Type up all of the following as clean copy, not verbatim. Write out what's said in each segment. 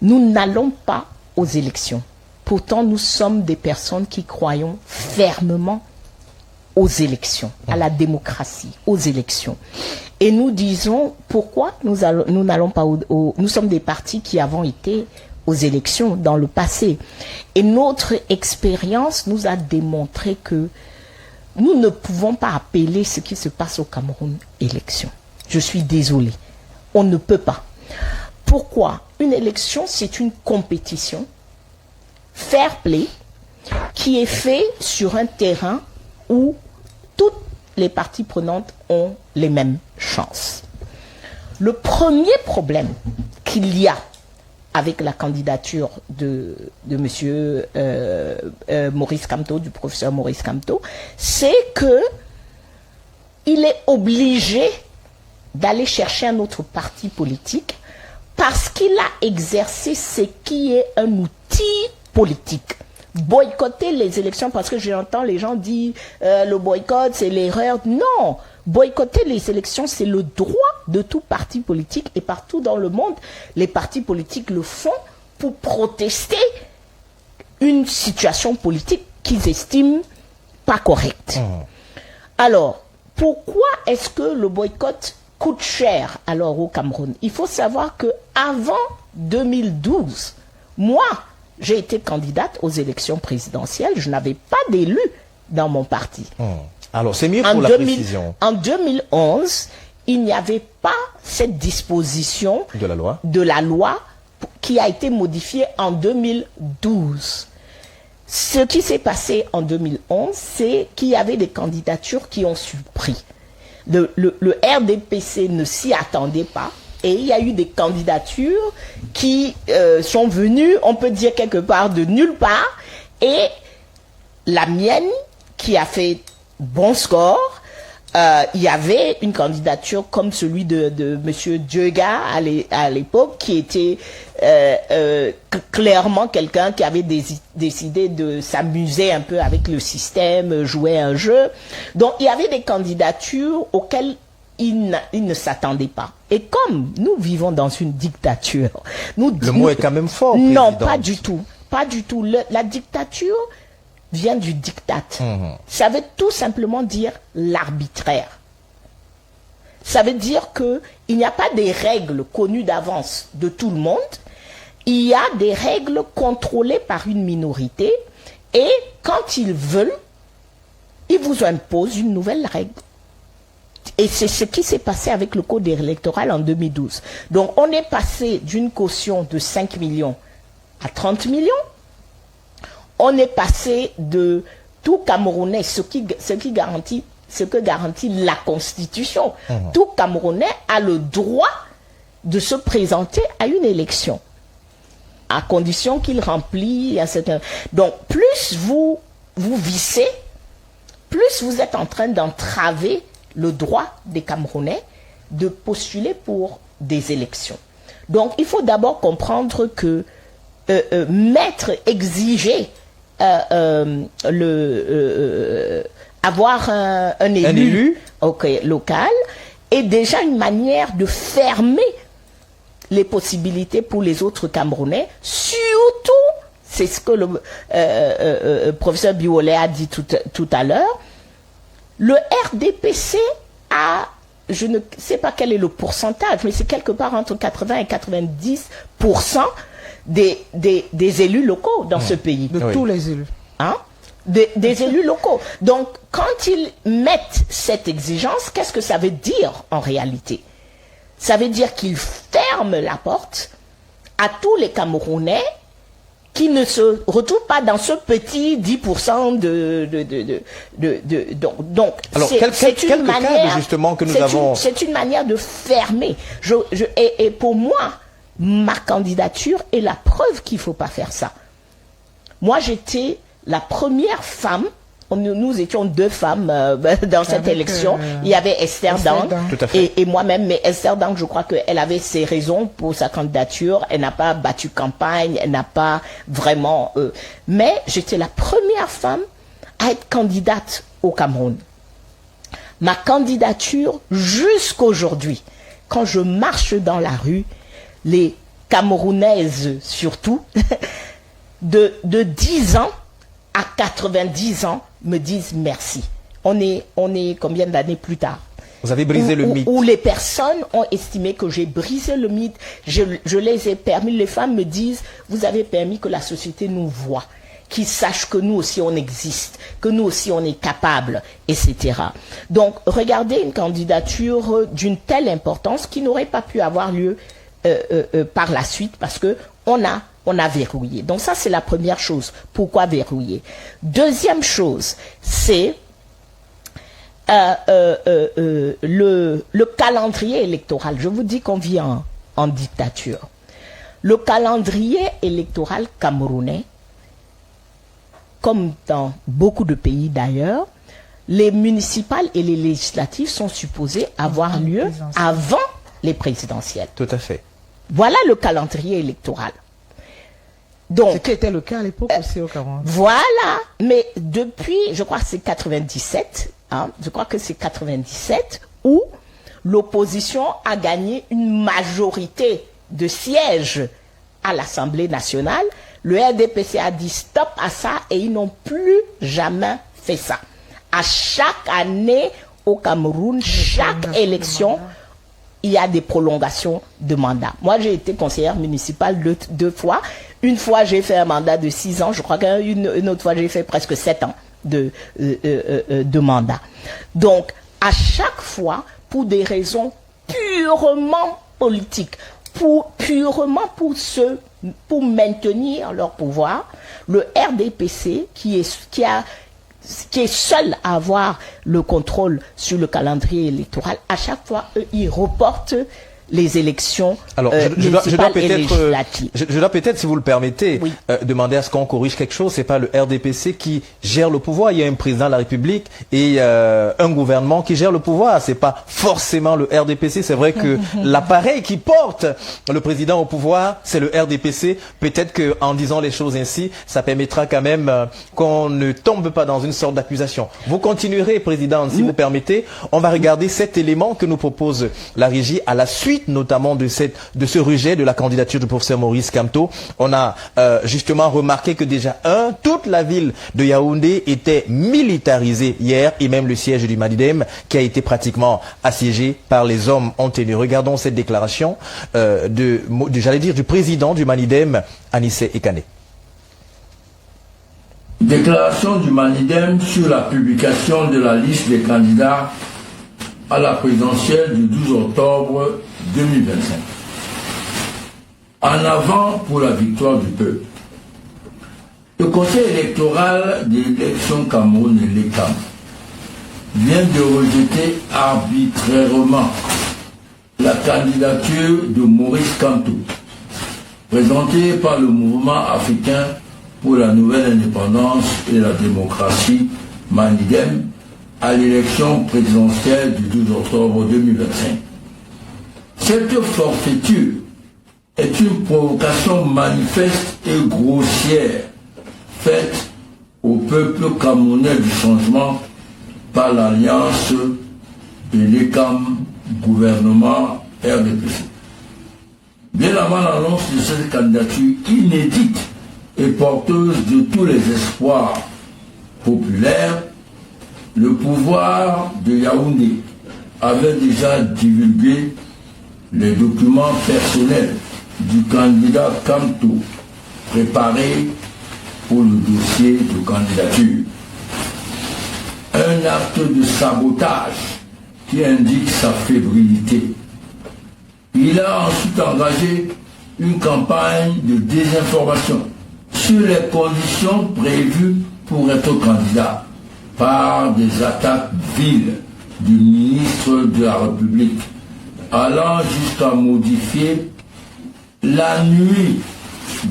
nous n'allons pas aux élections. Pourtant, nous sommes des personnes qui croyons fermement aux élections, à la démocratie, aux élections. Et nous disons, pourquoi nous n'allons pas nous sommes des partis qui avons été aux élections dans le passé. Et notre expérience nous a démontré que nous ne pouvons pas appeler ce qui se passe au Cameroun élection. Je suis désolée. On ne peut pas. Pourquoi? Une élection, c'est une compétition fair play qui est faite sur un terrain où toutes les parties prenantes ont les mêmes chances. Le premier problème qu'il y a avec la candidature de monsieur Maurice Kamto, du professeur Maurice Kamto, c'est que il est obligé d'aller chercher un autre parti politique parce qu'il a exercé ce qui est un outil politique. Boycotter les élections, parce que j'entends les gens dire le boycott, c'est l'erreur. Non, boycotter les élections, c'est le droit de tout parti politique, et partout dans le monde, les partis politiques le font pour protester une situation politique qu'ils estiment pas correcte. Alors, pourquoi est-ce que le boycott coûte cher alors au Cameroun? Il faut savoir que avant 2012, moi, j'ai été candidate aux élections présidentielles. Je n'avais pas d'élu dans mon parti. Alors, c'est mieux pour la précision. En 2011, il n'y avait pas cette disposition de la loi qui a été modifiée en 2012. Ce qui s'est passé en 2011, c'est qu'il y avait des candidatures qui ont surpris. Le RDPC ne s'y attendait pas. Et il y a eu des candidatures qui sont venues, on peut dire quelque part, de nulle part. Et la mienne, qui a fait bon score, il y avait une candidature comme celui de M. Dieuga à l'époque, qui était clairement quelqu'un qui avait décidé de s'amuser un peu avec le système, jouer un jeu. Donc il y avait des candidatures auxquelles il ne s'attendait pas. Et comme nous vivons dans une dictature... Le mot est quand même fort, non, présidente. pas du tout. Pas du tout. La dictature vient du diktat. Ça veut tout simplement dire l'arbitraire. Ça veut dire qu'il n'y a pas des règles connues d'avance de tout le monde. Il y a des règles contrôlées par une minorité. Et quand ils veulent, ils vous imposent une nouvelle règle. Et c'est ce qui s'est passé avec le code électoral en 2012. Donc, on est passé d'une caution de 5 millions à 30 millions. On est passé de tout Camerounais, ce que garantit la Constitution. Tout Camerounais a le droit de se présenter à une élection, à condition qu'il remplit un certain... Donc, plus vous vissez, plus vous êtes en train d'entraver le droit des Camerounais de postuler pour des élections. Donc, il faut d'abord comprendre que exiger avoir un élu local est déjà une manière de fermer les possibilités pour les autres Camerounais, surtout, c'est ce que le professeur Biolay a dit tout à l'heure. Le RDPC a, je ne sais pas quel est le pourcentage, mais c'est quelque part entre 80 et 90% des élus locaux dans ce pays. De tous les élus. Hein? Des élus locaux. Donc, quand ils mettent cette exigence, qu'est-ce que ça veut dire en réalité? Ça veut dire qu'ils ferment la porte à tous les Camerounais qui ne se retrouvent pas dans ce petit 10% donc, alors, c'est une manière, justement, que nous avons... C'est une manière de fermer. Et pour moi, ma candidature est la preuve qu'il ne faut pas faire ça. Moi, j'étais la première femme, nous étions deux femmes dans cette élection. Il y avait Esther Dang et moi-même, mais Esther Dang, je crois qu'elle avait ses raisons pour sa candidature. Elle n'a pas battu campagne, elle n'a pas vraiment... mais j'étais la première femme à être candidate au Cameroun. Ma candidature, jusqu'aujourd'hui, quand je marche dans la rue, les camerounaises surtout, de 10 ans à 90 ans me disent merci. On est combien d'années plus tard? Vous avez brisé le mythe. Où les personnes ont estimé que j'ai brisé le mythe. Je les ai permis, les femmes me disent, vous avez permis que la société nous voie, qu'ils sachent que nous aussi on existe, que nous aussi on est capable, etc. Donc, regardez une candidature d'une telle importance qui n'aurait pas pu avoir lieu par la suite parce que on a verrouillé. Donc ça, c'est la première chose. Pourquoi verrouiller? Deuxième chose, c'est le calendrier électoral. Je vous dis qu'on vit en dictature. Le calendrier électoral camerounais, comme dans beaucoup de pays d'ailleurs, les municipales et les législatives sont supposées avoir lieu avant les présidentielles. Tout à fait. Voilà le calendrier électoral. Donc, ce qui était le cas à l'époque aussi au Cameroun. Voilà, mais depuis, je crois que c'est 97, je crois que c'est 97 où l'opposition a gagné une majorité de sièges à l'Assemblée nationale. Le RDPC a dit stop à ça et ils n'ont plus jamais fait ça. À chaque année au Cameroun, chaque élection, il y a des prolongations de mandat. Moi, j'ai été conseillère municipale deux fois. Une fois, j'ai fait un mandat de 6 ans. Je crois qu'une autre fois, j'ai fait presque 7 ans de mandat. Donc, à chaque fois, pour des raisons purement politiques, purement pour maintenir leur pouvoir, le RDPC, qui est seul à avoir le contrôle sur le calendrier électoral, à chaque fois, ils reportent les élections. Alors, je dois peut-être, si vous le permettez, oui, demander à ce qu'on corrige quelque chose. C'est pas le RDPC qui gère le pouvoir. Il y a un président de la République et un gouvernement qui gère le pouvoir. C'est pas forcément le RDPC. C'est vrai que l'appareil qui porte le président au pouvoir, c'est le RDPC. Peut-être que en disant les choses ainsi, ça permettra quand même qu'on ne tombe pas dans une sorte d'accusation. Vous continuerez, président, si vous permettez. On va regarder cet élément que nous propose la régie à la suite notamment de ce rejet de la candidature du professeur Maurice Kamto. On a justement remarqué que déjà toute la ville de Yaoundé était militarisée hier et même le siège du Manidem qui a été pratiquement assiégé par les hommes en tenue. Regardons cette déclaration j'allais dire du président du Manidem, Anissé Ekane. Déclaration du Manidem sur la publication de la liste des candidats à la présidentielle du 12 octobre 2025. En avant pour la victoire du peuple. Le Conseil électoral de l'élection Cameroun et l'ECAM vient de rejeter arbitrairement la candidature de Maurice Kamto, présentée par le mouvement africain pour la nouvelle indépendance et la démocratie, Manidem, à l'élection présidentielle du 12 octobre 2025. Cette forfaiture est une provocation manifeste et grossière faite au peuple camerounais du changement par l'alliance de l'ECAM gouvernement RDPC. Bien avant l'annonce de cette candidature inédite et porteuse de tous les espoirs populaires, le pouvoir de Yaoundé avait déjà divulgué les documents personnels du candidat Kamto préparés pour le dossier de candidature. Un acte de sabotage qui indique sa fébrilité. Il a ensuite engagé une campagne de désinformation sur les conditions prévues pour être candidat par des attaques viles du ministre de la République, allant jusqu'à modifier la nuit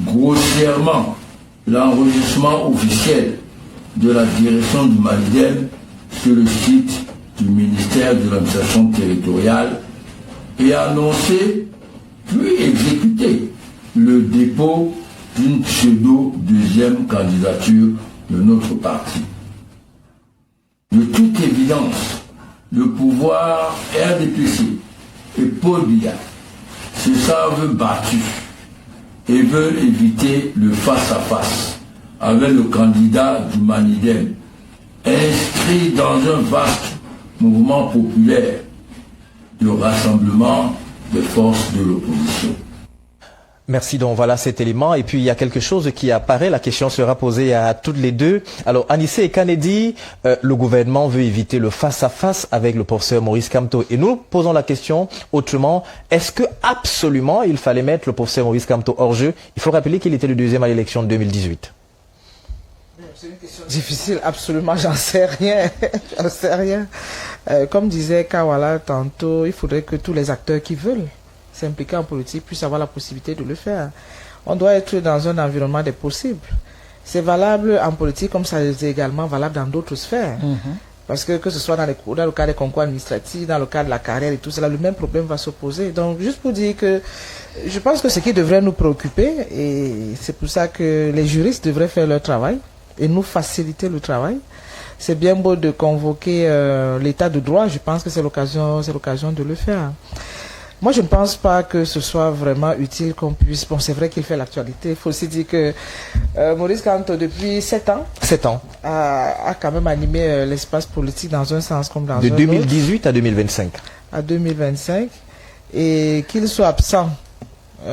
grossièrement l'enregistrement officiel de la direction du Manidem sur le site du ministère de l'administration territoriale et annoncer puis exécuter le dépôt d'une pseudo-deuxième candidature de notre parti. De toute évidence, le pouvoir RDPC et Paul Biya se savent battus et veulent éviter le face-à-face avec le candidat du Manidem, inscrit dans un vaste mouvement populaire de rassemblement des forces de l'opposition. Merci, donc voilà cet élément. Et puis il y a quelque chose qui apparaît, la question sera posée à toutes les deux. Alors Anissé et Kennedy, le gouvernement veut éviter le face-à-face avec le professeur Maurice Kamto. Et nous posons la question autrement, est-ce que absolument il fallait mettre le professeur Maurice Kamto hors jeu? Il faut rappeler qu'il était le deuxième à l'élection de 2018. C'est une question difficile, absolument, j'en sais rien. J'en sais rien. Comme disait Kawala tantôt, il faudrait que tous les acteurs qui veulent s'impliquer en politique puissent avoir la possibilité de le faire. On doit être dans un environnement des possibles. C'est valable en politique comme ça est également valable dans d'autres sphères. Parce que ce soit dans le cas des concours administratifs, dans le cas de la carrière et tout cela, le même problème va se poser. Donc, juste pour dire que je pense que ce qui devrait nous préoccuper, et c'est pour ça que les juristes devraient faire leur travail et nous faciliter le travail. C'est bien beau de convoquer l'état de droit, je pense que c'est l'occasion de le faire. Moi, je ne pense pas que ce soit vraiment utile qu'on puisse... Bon, c'est vrai qu'il fait l'actualité. Il faut aussi dire que Maurice Kamto, depuis 7 ans, a quand même animé l'espace politique dans un sens comme dans un autre. De 2018 à 2025. À 2025. Et qu'il soit absent,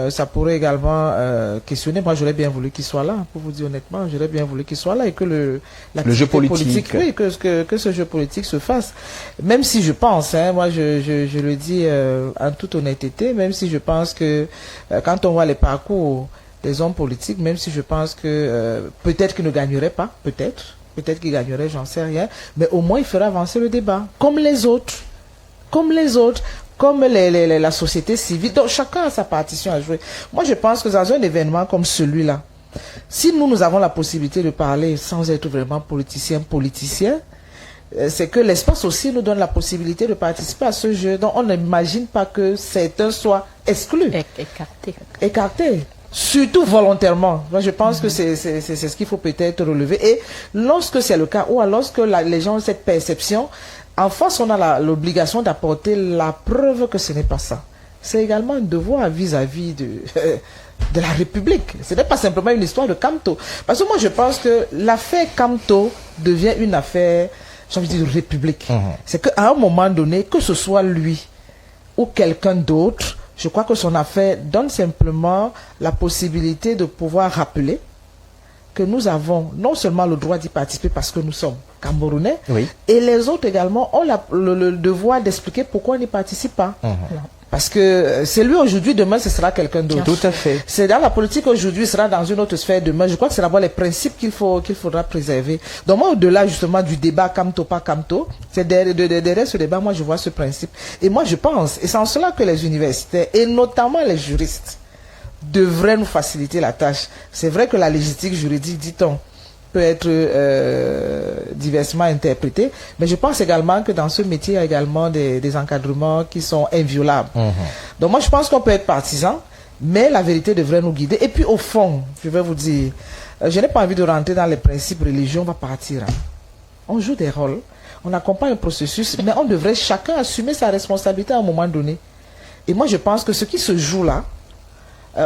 ça pourrait également questionner. Moi, j'aurais bien voulu qu'il soit là, pour vous dire honnêtement. J'aurais bien voulu qu'il soit là et que le jeu politique. Oui, que ce jeu politique se fasse. Même si je pense, moi je le dis en toute honnêteté, même si je pense que quand on voit les parcours des hommes politiques, même si je pense que peut-être qu'ils ne gagneraient pas, peut-être qu'ils gagneraient, j'en sais rien, mais au moins il ferait avancer le débat, comme les autres. Comme la société civile. Donc chacun a sa partition à jouer. Moi je pense que dans un événement comme celui-là, si nous avons la possibilité de parler sans être vraiment politicien, c'est que l'espace aussi nous donne la possibilité de participer à ce jeu. Donc on n'imagine pas que certains soient exclus. Écartés. Surtout volontairement. Moi, je pense que c'est ce qu'il faut peut-être relever. Et lorsque c'est le cas, ou alors lorsque les gens ont cette perception, en face, on a l'obligation d'apporter la preuve que ce n'est pas ça. C'est également un devoir vis-à-vis de la République. Ce n'est pas simplement une histoire de Kamto. Parce que moi, je pense que l'affaire Kamto devient une affaire, j'ai envie de dire, de République. C'est qu'à un moment donné, que ce soit lui ou quelqu'un d'autre, je crois que son affaire donne simplement la possibilité de pouvoir rappeler que nous avons non seulement le droit d'y participer parce que nous sommes Camerounais, oui, et les autres également ont le devoir d'expliquer pourquoi on n'y participe pas. Parce que c'est lui aujourd'hui, demain ce sera quelqu'un d'autre. Tout à fait. C'est dans la politique aujourd'hui, ce sera dans une autre sphère demain. Je crois que c'est d'abord les principes qu'il faudra préserver. Donc moi, au-delà justement du débat Kamto, pas Kamto, c'est derrière ce débat, moi je vois ce principe. Et moi je pense, et c'est en cela que les universitaires, et notamment les juristes, devraient nous faciliter la tâche. C'est vrai que la légistique juridique, dit-on, peut être diversement interprétée, mais je pense également que dans ce métier, il y a également des encadrements qui sont inviolables. Donc moi, je pense qu'on peut être partisan, mais la vérité devrait nous guider. Et puis au fond, je vais vous dire, je n'ai pas envie de rentrer dans les principes religieux, on va partir. On joue des rôles, on accompagne le processus, mais on devrait chacun assumer sa responsabilité à un moment donné. Et moi, je pense que ce qui se joue là,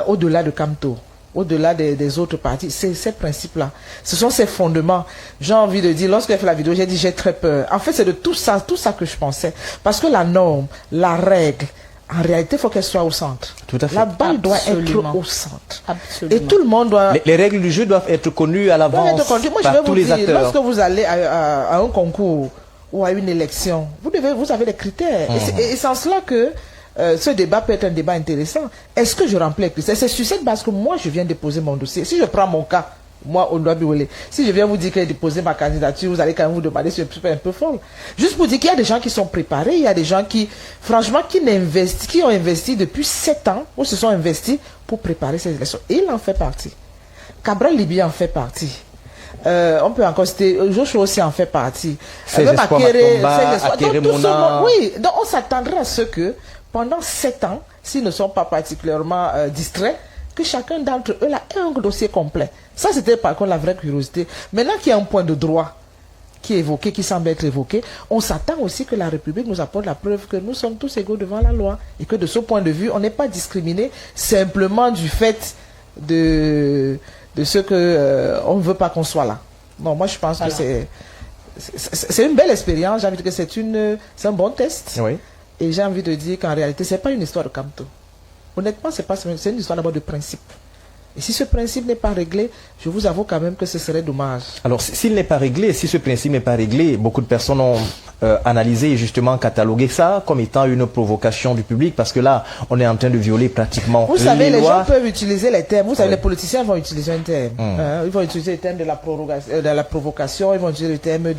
au-delà de Kamto, au-delà des autres partis, c'est ces principes-là. Ce sont ces fondements. J'ai envie de dire, lorsque j'ai fait la vidéo, j'ai dit j'ai très peur. En fait, c'est de tout ça que je pensais. Parce que la norme, la règle, en réalité, il faut qu'elle soit au centre. Tout à fait. La balle doit être au centre. Absolument. Et tout le monde doit... Les règles du jeu doivent être connues à l'avance par tous les acteurs. Lorsque vous allez à un concours ou à une élection, vous avez des critères. Et c'est en cela que ce débat peut être un débat intéressant. Est-ce que je remplis les critères? C'est sur cette base que moi, je viens déposer mon dossier. Si je prends mon cas, moi, on doit biouler. Si je viens vous dire que j'ai déposé ma candidature, vous allez quand même vous demander si je suis un peu folle. Juste pour dire qu'il y a des gens qui sont préparés, il y a des gens qui, franchement, qui ont investi depuis 7 ans, ou se sont investis pour préparer ces élections. Et il en fait partie. Cabral Libi en fait partie. On peut encore citer, Joshua aussi en fait partie. Oui, donc on s'attendrait à ce que, pendant 7 ans, s'ils ne sont pas particulièrement distraits, que chacun d'entre eux là, ait un dossier complet. Ça, c'était par contre la vraie curiosité. Maintenant qu'il y a un point de droit qui est évoqué, qui semble être évoqué, on s'attend aussi que la République nous apporte la preuve que nous sommes tous égaux devant la loi. Et que de ce point de vue, on n'est pas discriminé simplement du fait de ce que on ne veut pas qu'on soit là. Non, moi je pense que c'est une belle expérience. J'ai envie de dire que c'est un bon test. Oui. Et j'ai envie de dire qu'en réalité, c'est pas une histoire de Kamto. Honnêtement, c'est une histoire d'abord de principe. Et si ce principe n'est pas réglé, je vous avoue quand même que ce serait dommage. Alors, s'il n'est pas réglé, si ce principe n'est pas réglé, beaucoup de personnes ont analysé et justement catalogué ça comme étant une provocation du public, parce que là, on est en train de violer pratiquement vous savez, les gens lois. peuvent utiliser les termes. Vous savez, Oui. les politiciens vont utiliser un terme. Ils vont utiliser le terme de la provocation, ils vont utiliser le terme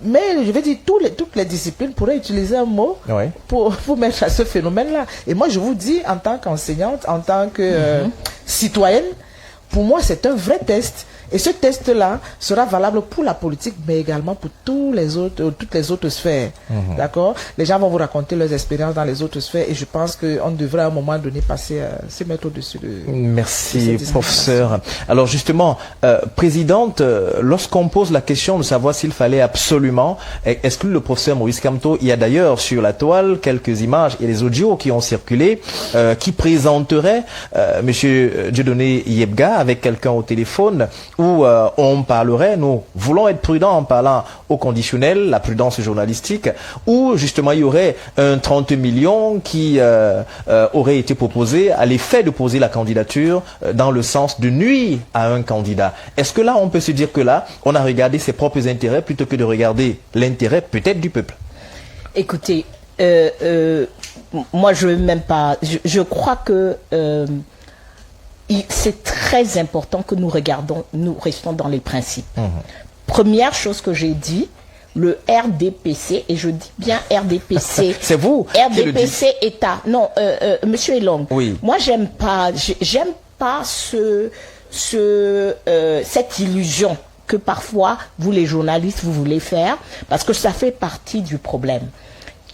mais je vais dire, toutes les disciplines pourraient utiliser un mot Oui. pour mettre à ce phénomène-là. Et moi, je vous dis, en tant qu'enseignante, en tant que citoyenne, pour moi, c'est un vrai test. Et ce test-là sera valable pour la politique, mais également pour toutes les autres sphères. D'accord? Les gens vont vous raconter leurs expériences dans les autres sphères, et je pense qu'on devrait à un moment donné se mettre au-dessus de... Merci, professeur. Alors justement, présidente, lorsqu'on pose la question de savoir s'il fallait absolument exclure le professeur Maurice Kamto, il y a d'ailleurs sur la toile quelques images et les audios qui ont circulé, qui présenteraient monsieur Dieudonné Yebga avec quelqu'un au téléphone, où on parlerait, nous voulons être prudents en parlant au conditionnel, la prudence journalistique, où justement il y aurait un 30 millions qui aurait été proposé à l'effet de poser la candidature dans le sens de nuire à un candidat. Est-ce que là, on peut se dire que là, on a regardé ses propres intérêts plutôt que de regarder l'intérêt peut-être du peuple? Écoutez, moi je veux même pas... Je crois que... c'est très important que nous restons dans les principes. Première chose que j'ai dit, le RDPC, et je dis bien RDPC. C'est vous qui le dites. RDPC État. Non, Monsieur Elong. Oui. Moi, j'aime pas cette illusion que parfois, vous les journalistes, vous voulez faire, parce que ça fait partie du problème.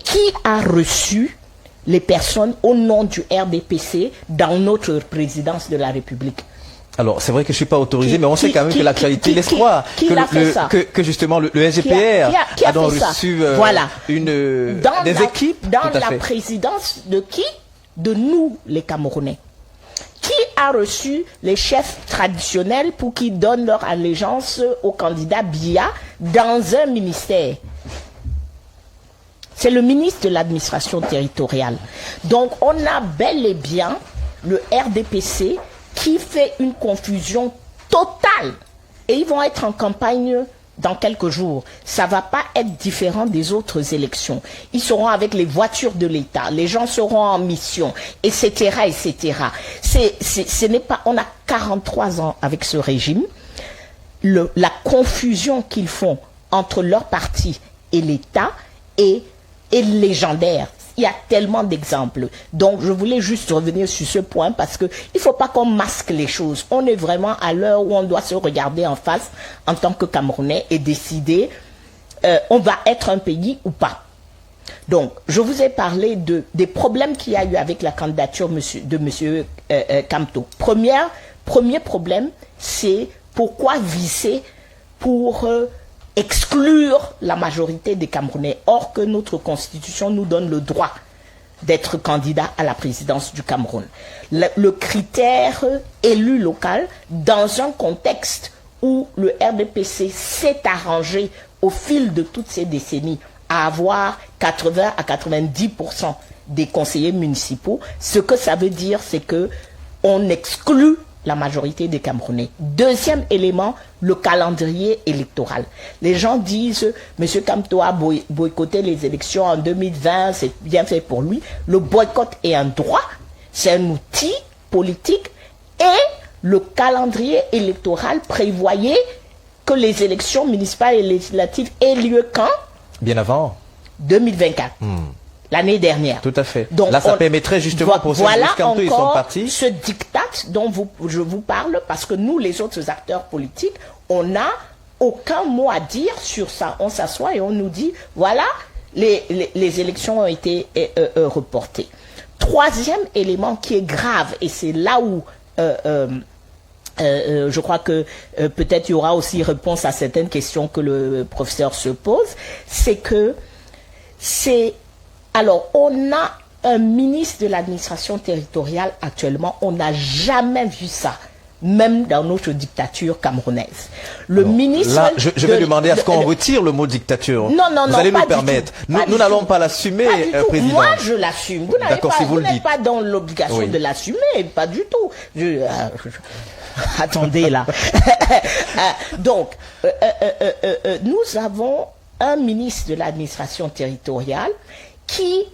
Qui a reçu les personnes au nom du RDPC dans notre présidence de la République? Alors, c'est vrai que je ne suis pas autorisé, mais on sait quand même que l'actualité laisse croire que justement le SGPR a donc reçu des équipes. Dans la présidence de qui? De nous, les Camerounais. Qui a reçu les chefs traditionnels pour qu'ils donnent leur allégeance au candidat Biya dans un ministère? C'est le ministre de l'administration territoriale. Donc, on a bel et bien le RDPC qui fait une confusion totale. Et ils vont être en campagne dans quelques jours. Ça ne va pas être différent des autres élections. Ils seront avec les voitures de l'État. Les gens seront en mission, etc., etc. Ce n'est pas... On a 43 ans avec ce régime. La confusion qu'ils font entre leur parti et l'État est légendaire. Il y a tellement d'exemples. Donc, je voulais juste revenir sur ce point parce que il faut pas qu'on masque les choses. On est vraiment à l'heure où on doit se regarder en face en tant que Camerounais et décider on va être un pays ou pas. Donc, je vous ai parlé des problèmes qu'il y a eu avec la candidature de monsieur Kamto. Premier problème, c'est pourquoi viser pour exclure la majorité des Camerounais, or que notre constitution nous donne le droit d'être candidat à la présidence du Cameroun. Le critère élu local, dans un contexte où le RDPC s'est arrangé au fil de toutes ces décennies à avoir 80 à 90% des conseillers municipaux, ce que ça veut dire, c'est que on exclut la majorité des Camerounais. Deuxième élément, le calendrier électoral. Les gens disent, M. Kamto a boycotté les élections en 2020, c'est bien fait pour lui. Le boycott est un droit, c'est un outil politique, et le calendrier électoral prévoyait que les élections municipales et législatives aient lieu quand? Bien avant 2024. L'année dernière. Tout à fait. Donc, là, ça permettrait justement pour voilà Kamto et son parti. Ce diktat dont je vous parle, parce que nous, les autres acteurs politiques, on n'a aucun mot à dire sur ça. On s'assoit et on nous dit, voilà, les élections ont été reportées. Troisième élément qui est grave, et c'est là où je crois que peut-être il y aura aussi réponse à certaines questions que le professeur se pose, c'est que alors, on a un ministre de l'administration territoriale actuellement, on n'a jamais vu ça. Même dans notre dictature camerounaise. Le ministre... Là, je vais demander à ce qu'on retire le mot dictature. Non, vous allez nous permettre. Nous n'allons pas l'assumer, Président. Moi, je l'assume. Vous n'êtes pas dans l'obligation de l'assumer. Pas du tout. Attendez, là. Donc, nous avons un ministre de l'administration territoriale qui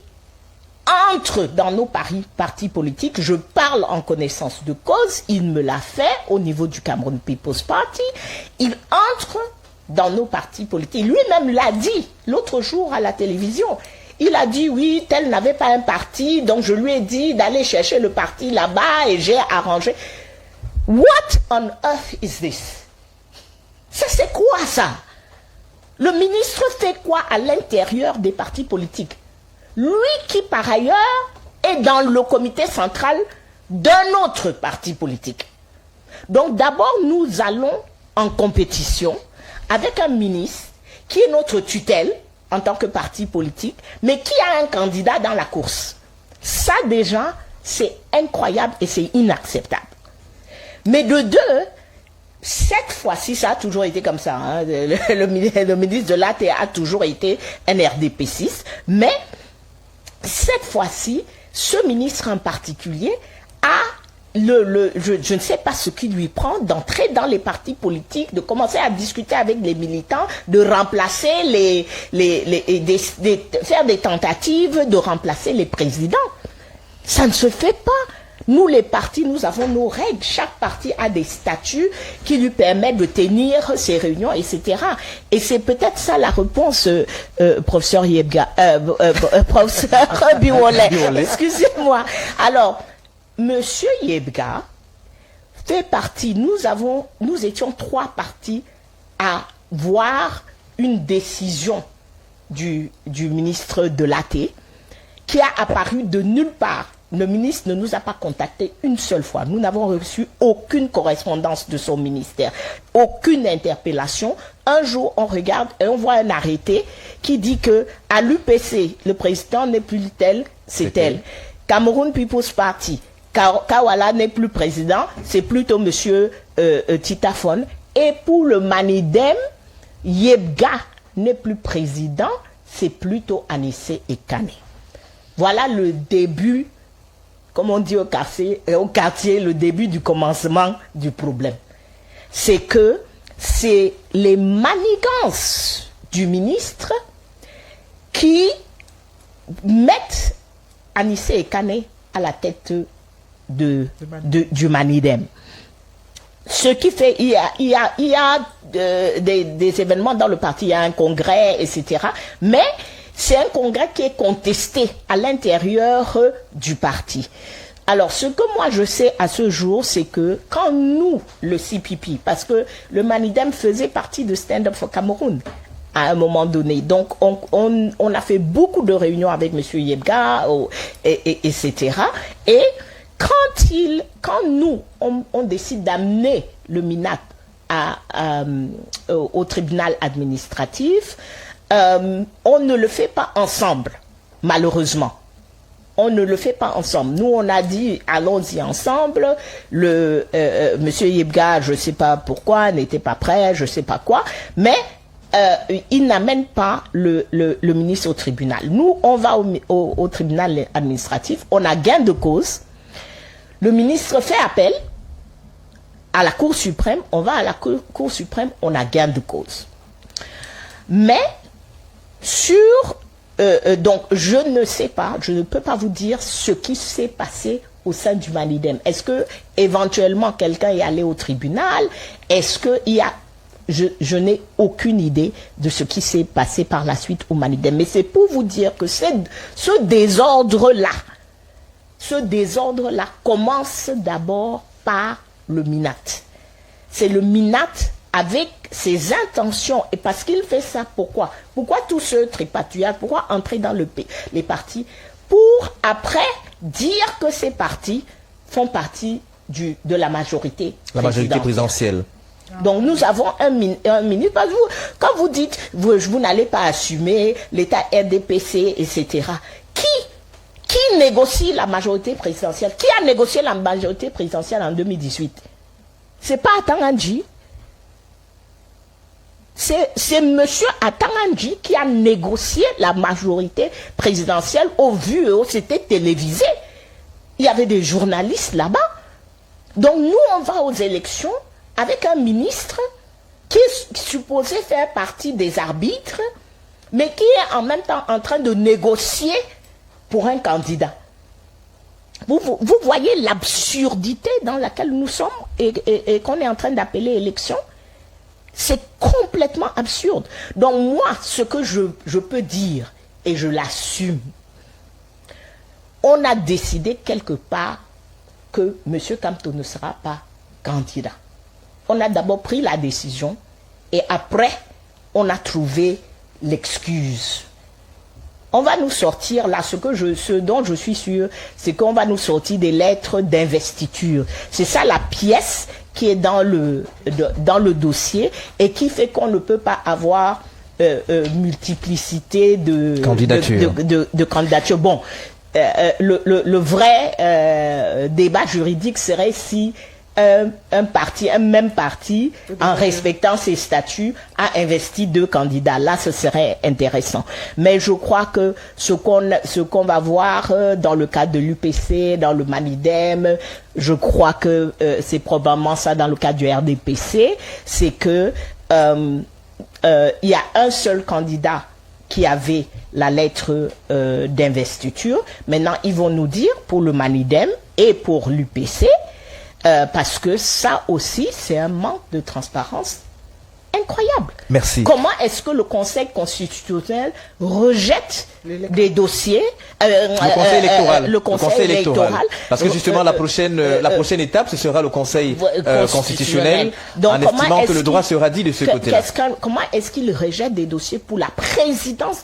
entre dans nos partis politiques. Je parle en connaissance de cause, il me l'a fait au niveau du Cameroun People's Party. Il entre dans nos partis politiques. Lui-même l'a dit l'autre jour à la télévision. Il a dit, oui, tel n'avait pas un parti, donc je lui ai dit d'aller chercher le parti là-bas et j'ai arrangé. What on earth is this? Ça, c'est quoi ça? Le ministre fait quoi à l'intérieur des partis politiques? Lui qui, par ailleurs, est dans le comité central d'un autre parti politique. Donc d'abord, nous allons en compétition avec un ministre qui est notre tutelle en tant que parti politique, mais qui a un candidat dans la course. Ça déjà, c'est incroyable et c'est inacceptable. Mais de deux, cette fois-ci, ça a toujours été comme ça. Hein. Le ministre de l'AT a toujours été un RDP6, mais cette fois-ci, ce ministre en particulier a je ne sais pas ce qui lui prend d'entrer dans les partis politiques, de commencer à discuter avec les militants, de remplacer faire des tentatives de remplacer les présidents. Ça ne se fait pas. Nous, les partis, nous avons nos règles. Chaque parti a des statuts qui lui permettent de tenir ses réunions, etc. Et c'est peut-être ça la réponse, professeur Yebga, professeur Biolay. Excusez-moi. Alors, monsieur Yebga fait partie, nous étions 3 partis à voir une décision du ministre de l'AT qui a apparu de nulle part. Le ministre ne nous a pas contacté une seule fois. Nous n'avons reçu aucune correspondance de son ministère, aucune interpellation. Un jour, on regarde et on voit un arrêté qui dit que à l'UPC, le président n'est plus tel, c'est tel. Cameroun People's Party, Kawala n'est plus président, c'est plutôt monsieur Titafon. Et pour le Manidem, Yebga n'est plus président, c'est plutôt Anissé Ekane. Voilà le début, comme on dit au quartier, le début du commencement du problème. C'est que c'est les manigances du ministre qui mettent Anissé Ekane à la tête du Manidem. Ce qui fait, il y a des événements dans le parti, il y a un congrès, etc. Mais c'est un congrès qui est contesté à l'intérieur du parti. Alors, ce que moi je sais à ce jour, c'est que quand nous, le CPP, parce que le Manidem faisait partie de Stand Up for Cameroun à un moment donné, donc on a fait beaucoup de réunions avec M. Yebga, etc. Et quand nous, on décide d'amener le MINAT au tribunal administratif, on ne le fait pas ensemble, malheureusement. On ne le fait pas ensemble. Nous, on a dit, allons-y ensemble. Monsieur Yebga, je ne sais pas pourquoi, n'était pas prêt, je ne sais pas quoi. Mais il n'amène pas le ministre au tribunal. Nous, on va au tribunal administratif. On a gain de cause. Le ministre fait appel à la Cour suprême. On va à la Cour suprême. On a gain de cause. Mais donc, je ne sais pas, je ne peux pas vous dire ce qui s'est passé au sein du Manidem. Est-ce que éventuellement quelqu'un est allé au tribunal? Est-ce que il y a... Je n'ai aucune idée de ce qui s'est passé par la suite au Manidem. Mais c'est pour vous dire que ce désordre-là commence d'abord par le MINAT. C'est le MINAT avec ses intentions, et parce qu'il fait ça, pourquoi tout ce tripatouillage, pourquoi entrer dans les partis, pour après dire que ces partis font partie de la majorité présidentielle. Donc nous avons un ministre, parce que quand vous dites, vous n'allez pas assumer l'État RDPC, etc., qui Qui négocie la majorité présidentielle? Qui a négocié la majorité présidentielle en 2018? C'est pas Atangandji. C'est monsieur Atangandji qui a négocié la majorité présidentielle au vu et au c'était télévisé. Il y avait des journalistes là-bas. Donc nous, on va aux élections avec un ministre qui est supposé faire partie des arbitres, mais qui est en même temps en train de négocier pour un candidat. Vous voyez l'absurdité dans laquelle nous sommes et qu'on est en train d'appeler élection. C'est complètement absurde. Donc moi, ce que je peux dire, et je l'assume, on a décidé quelque part que M. Kamto ne sera pas candidat. On a d'abord pris la décision et après, on a trouvé l'excuse. On va nous sortir là, ce dont je suis sûr, c'est qu'on va nous sortir des lettres d'investiture. C'est ça la pièce qui est dans le dossier et qui fait qu'on ne peut pas avoir multiplicité de candidatures. Bon, le vrai débat juridique serait si un même parti, en respectant ses statuts, a investi 2 candidats. Là, ce serait intéressant. Mais je crois que ce qu'on va voir dans le cadre de l'UPC, dans le Manidem, je crois que c'est probablement ça dans le cadre du RDPC, c'est que il y a un seul candidat qui avait la lettre d'investiture. Maintenant, ils vont nous dire pour le Manidem et pour l'UPC, parce que ça aussi, c'est un manque de transparence incroyable. Merci. Comment est-ce que le Conseil constitutionnel rejette des dossiers le Conseil électoral. Parce que justement, la prochaine étape, ce sera le Conseil constitutionnel, donc, en estimant que le droit sera dit de ce côté-là. Comment est-ce qu'il rejette des dossiers pour la présidence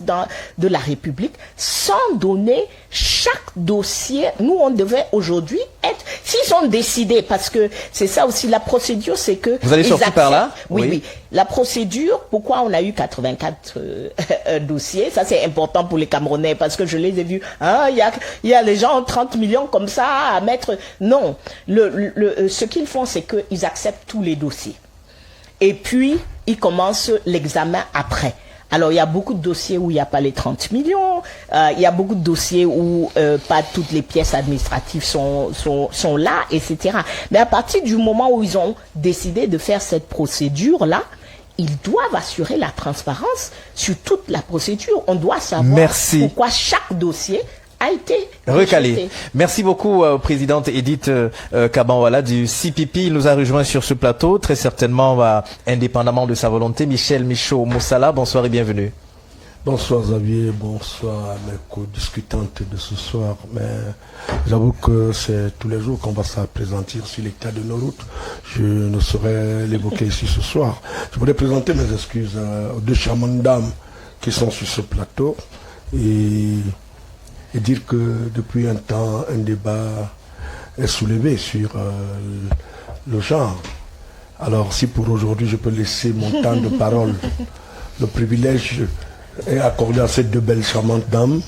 de la République sans donner chaque dossier? Nous, on devait aujourd'hui être... S'ils ont décidé, parce que c'est ça aussi, la procédure, c'est que... Vous allez sortir par là? Oui. La procédure, pourquoi on a eu 84 dossiers? Ça, c'est important pour les Camerounais, parce que je les ai vus. Il y a les gens 30 millions comme ça à mettre. Non. Ce qu'ils font, c'est qu'ils acceptent tous les dossiers. Et puis, ils commencent l'examen après. Alors, il y a beaucoup de dossiers où il n'y a pas les 30 millions. Il y a beaucoup de dossiers où pas toutes les pièces administratives sont là, etc. Mais à partir du moment où ils ont décidé de faire cette procédure-là, ils doivent assurer la transparence sur toute la procédure. On doit savoir pourquoi chaque dossier a été recalé. Merci beaucoup, présidente Edith Kabanwala du CPP. Il nous a rejoint sur ce plateau, très certainement, indépendamment de sa volonté. Michel Michaud-Moussala, bonsoir et bienvenue. Bonsoir Xavier, bonsoir à mes co-discutantes de ce soir. Mais j'avoue que c'est tous les jours qu'on va s'appesantir sur l'état de nos routes. Je ne saurais l'évoquer ici ce soir. Je voudrais présenter mes excuses aux 2 charmantes dames qui sont sur ce plateau et dire que depuis un temps, un débat est soulevé sur le genre. Alors si pour aujourd'hui je peux laisser mon temps de parole, le privilège est accordé à ces 2 belles charmantes dames,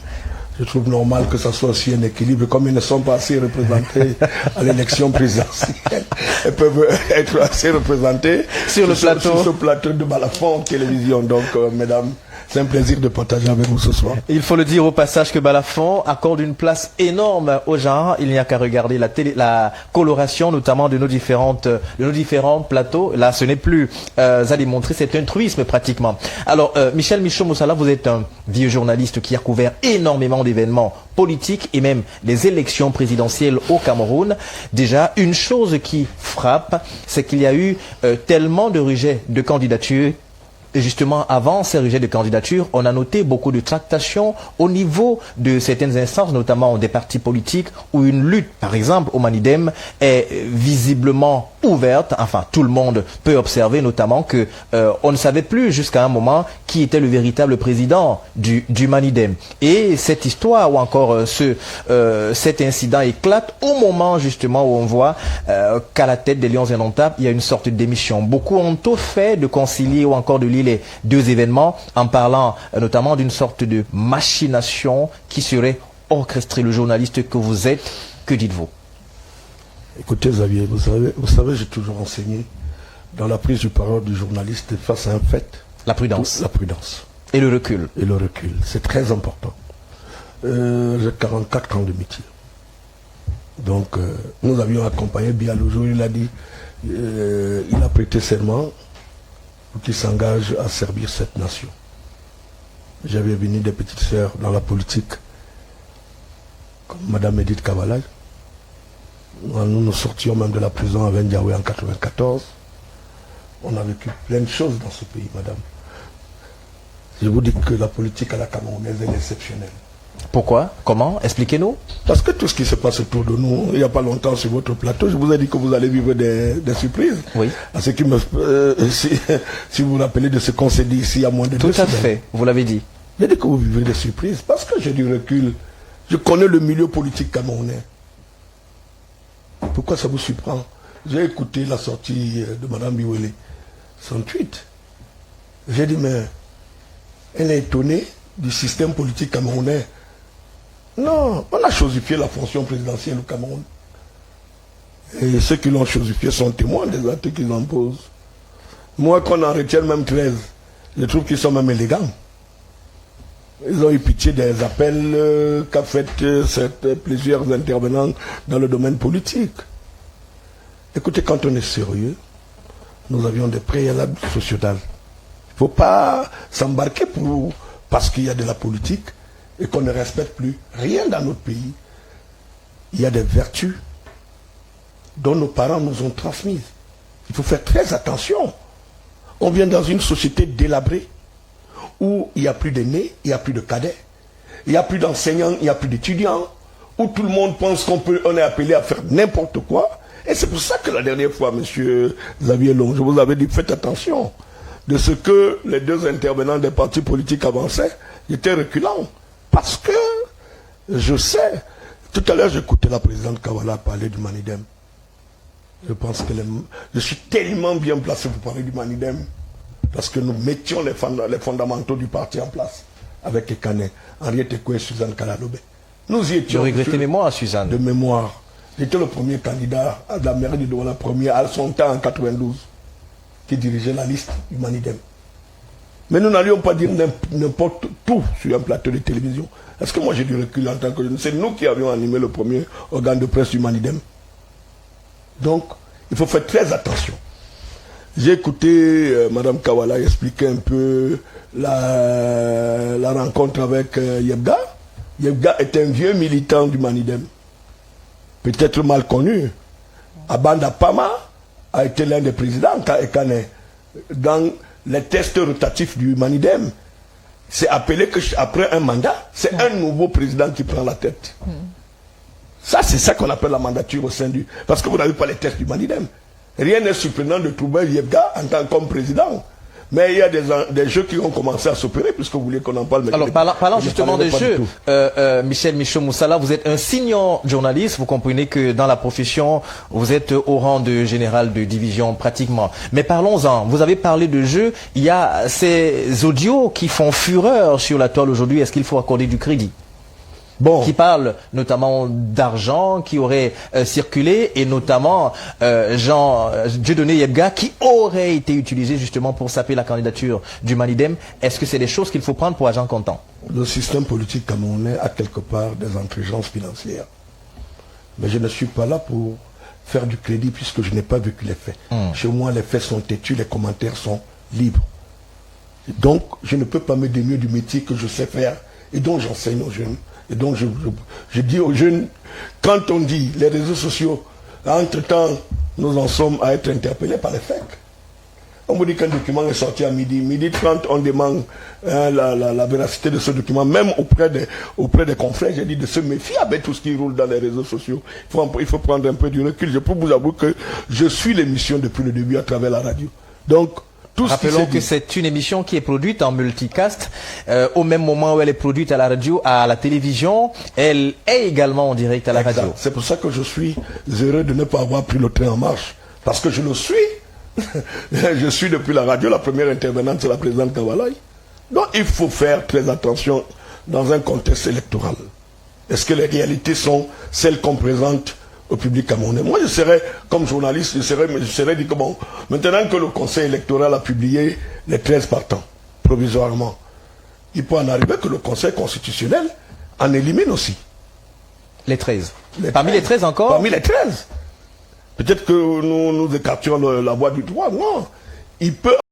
je trouve normal que ça soit aussi un équilibre. Comme ils ne sont pas assez représentés à l'élection présidentielle, elles peuvent être assez représentées sur ce plateau de Balafon télévision. Donc, mesdames, c'est un plaisir de partager avec vous ce soir. Il faut le dire au passage que Balafon accorde une place énorme au genre. Il n'y a qu'à regarder la coloration, notamment de nos différents plateaux. Là, ce n'est plus à démontrer, c'est un truisme pratiquement. Alors, Michel Michaud-Moussala, vous êtes un vieux journaliste qui a couvert énormément d'événements politiques et même les élections présidentielles au Cameroun. Déjà, une chose qui frappe, c'est qu'il y a eu tellement de rejets de candidatures. Et justement, avant ces rejets de candidature, on a noté beaucoup de tractations au niveau de certaines instances, notamment des partis politiques, où une lutte, par exemple, au Manidem, est visiblement ouverte. Enfin, tout le monde peut observer, notamment, que on ne savait plus jusqu'à un moment qui était le véritable président du Manidem. Et cette histoire, ou encore cet incident éclate au moment, justement, où on voit qu'à la tête des Lions Indomptables, il y a une sorte de démission. Beaucoup ont tout fait de concilier ou encore de lier les 2 événements en parlant notamment d'une sorte de machination qui serait orchestré le journaliste que vous êtes. Que dites-vous? Écoutez Xavier, vous savez, j'ai toujours enseigné dans la prise de parole du journaliste face à un fait. La prudence. La prudence. Et le recul. Et le recul, c'est très important. J'ai 44 ans de métier. Donc, nous avions accompagné Bialo jour, il a dit, il a prêté serment pour qu'il s'engage à servir cette nation. J'avais venu des petites sœurs dans la politique, comme Madame Edith Kavalaj. Nous nous sortions même de la prison à Vendiaoué en 1994. On a vécu plein de choses dans ce pays, madame. Je vous dis que la politique à la Camerounaise est exceptionnelle. Pourquoi? Comment? Expliquez-nous. Parce que tout ce qui se passe autour de nous, il n'y a pas longtemps sur votre plateau, je vous ai dit que vous allez vivre des surprises. Oui. À ce qui me, si vous vous rappelez de ce qu'on s'est dit ici il y a moins de 2 semaines. Tout à fait, vous l'avez dit. J'ai dit que vous vivez des surprises parce que j'ai du recul. Je connais le milieu politique camerounais. Pourquoi ça vous surprend? J'ai écouté la sortie de Mme Biwele, son tweet. J'ai dit, mais elle est étonnée du système politique camerounais. Non, on a chosifié la fonction présidentielle au Cameroun. Et ceux qui l'ont chosifié sont témoins des actes qu'ils en posent. Moi, qu'on en retienne même 13, je trouve qu'ils sont même élégants. Ils ont eu pitié des appels qu'a fait plusieurs intervenants dans le domaine politique. Écoutez, quand on est sérieux, nous avions des préalables sociétals. Il ne faut pas s'embarquer parce qu'il y a de la politique et qu'on ne respecte plus rien dans notre pays. Il y a des vertus dont nos parents nous ont transmises. Il faut faire très attention. On vient dans une société délabrée où il n'y a plus d'aînés, il n'y a plus de cadets, il n'y a plus d'enseignants, il n'y a plus d'étudiants, où tout le monde pense on est appelé à faire n'importe quoi. Et c'est pour ça que la dernière fois, monsieur Xavier Long, je vous avais dit, faites attention de ce que les 2 intervenants des partis politiques avançaient. J'étais reculant. Parce que je sais, tout à l'heure j'écoutais la présidente Kavala parler du Manidem. Je pense que je suis tellement bien placé pour parler du Manidem. Parce que nous mettions les fondamentaux du parti en place. Avec Ekane, Henriette Ekoué et Suzanne Kalalobé. Nous y étions. Je regrette mémoire, Suzanne. De mémoire. J'étais le premier candidat à la mairie de Douala, premier à son temps en 92, qui dirigeait la liste du Manidem. Mais nous n'allions pas dire n'importe tout sur un plateau de télévision. Est-ce que moi j'ai du recul en tant que jeune? C'est nous qui avions animé le premier organe de presse du Manidem. Donc, il faut faire très attention. J'ai écouté Mme Kawala expliquer un peu la rencontre avec Yebga. Yebga est un vieux militant du Manidem, peut-être mal connu. Abanda Pama a été l'un des présidents dans les tests rotatifs du Manidem. C'est appelé qu'après un mandat, c'est un nouveau président qui prend la tête. Ça, c'est ça qu'on appelle la mandature au sein du... Parce que vous n'avez pas les tests du Manidem. Rien n'est surprenant de trouver Yebga en tant que président. Mais il y a des jeux qui ont commencé à s'opérer, puisque vous voulez qu'on en parle. Alors, parlant justement des jeux, Michel Michaud-Moussala, vous êtes un senior journaliste. Vous comprenez que dans la profession, vous êtes au rang de général de division pratiquement. Mais parlons-en. Vous avez parlé de jeux. Il y a ces audios qui font fureur sur la toile aujourd'hui. Est-ce qu'il faut accorder du crédit? Bon. Qui parle notamment d'argent qui aurait circulé et notamment Dieudonné Yebga qui aurait été utilisé justement pour saper la candidature du Manidem. Est-ce que c'est des choses qu'il faut prendre pour agent comptant? Le système politique camerounais a quelque part des intransigences financières. Mais je ne suis pas là pour faire du crédit puisque je n'ai pas vécu les faits. Chez moi, les faits sont têtus, les commentaires sont libres. Donc, je ne peux pas me dénuer du métier que je sais faire et dont j'enseigne aux jeunes. Et donc, je dis aux jeunes, quand on dit les réseaux sociaux, entre-temps, nous en sommes à être interpellés par les fakes. On vous dit qu'un document est sorti à midi 30, on demande la véracité de ce document, même auprès des confrères, j'ai dit de se méfier avec tout ce qui roule dans les réseaux sociaux. Il faut prendre un peu du recul. Je peux vous avouer que je suis l'émission depuis le début à travers la radio. Donc, rappelons que c'est une émission qui est produite en multicast. Au même moment où elle est produite à la radio, à la télévision, elle est également en direct à la radio. C'est pour ça que je suis heureux de ne pas avoir pris le train en marche. Parce que je le suis. Je suis depuis la radio, la première intervenante, c'est la présidente Kawalaï. Donc il faut faire très attention dans un contexte électoral. Est-ce que les réalités sont celles qu'on présente au public camerounais? Moi, je serais, comme journaliste, je serais dit que bon, maintenant que le Conseil électoral a publié les 13 partants, provisoirement, il peut en arriver que le Conseil constitutionnel en élimine aussi. Les 13. Parmi les 13 encore? Parmi les 13. Peut-être que nous écartions la voie du droit. Non. Il peut